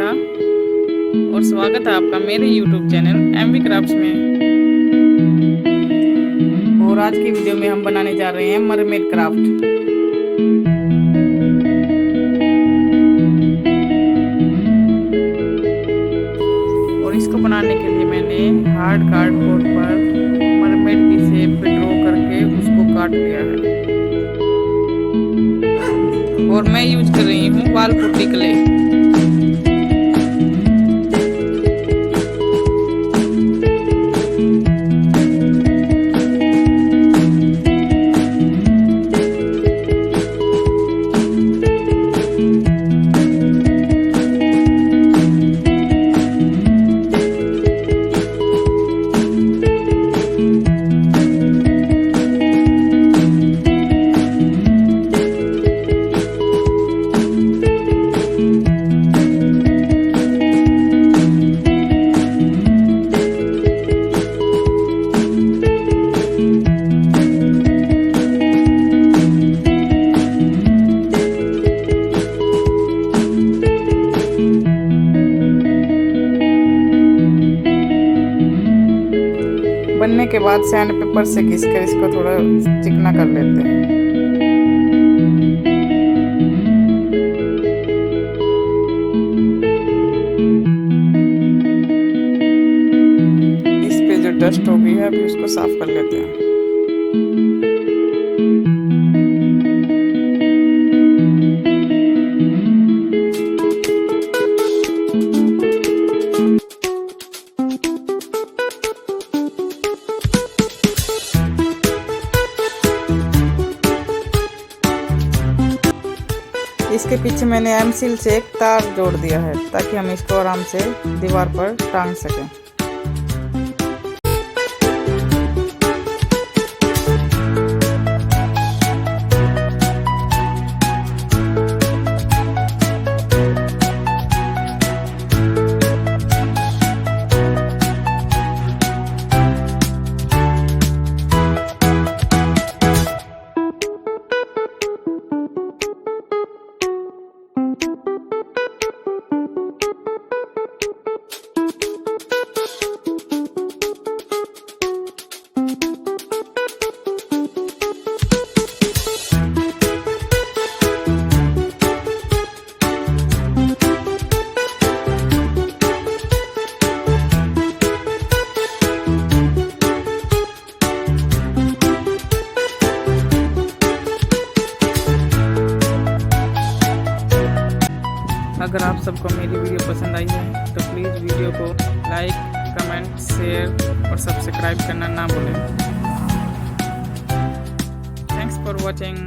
मेहरा और स्वागत है आपका मेरे YouTube चैनल एमवी क्राफ्ट्स में। और आज की वीडियो में हम बनाने जा रहे हैं मरमेड क्राफ्ट। और इसको बनाने के लिए मैंने हार्ड कार्डबोर्ड पर मरमेड की शेप पे ड्रॉ करके उसको काट लिया है। और मैं यूज कर रही हूँ वाल पुट्टी क्ले। बनने के बाद सैंड पेपर से घिसकर इसको थोड़ा चिकना कर लेते हैं। इस पे जो डस्ट हो गई है अभी उसको साफ कर लेते हैं। इसके पीछे मैंने एम सील से एक तार जोड़ दिया है ताकि हम इसको आराम से दीवार पर टांग सकें। अगर आप सबको मेरी वीडियो पसंद आई है तो प्लीज़ वीडियो को लाइक, कमेंट, शेयर और सब्सक्राइब करना ना भूलें। Thanks for watching.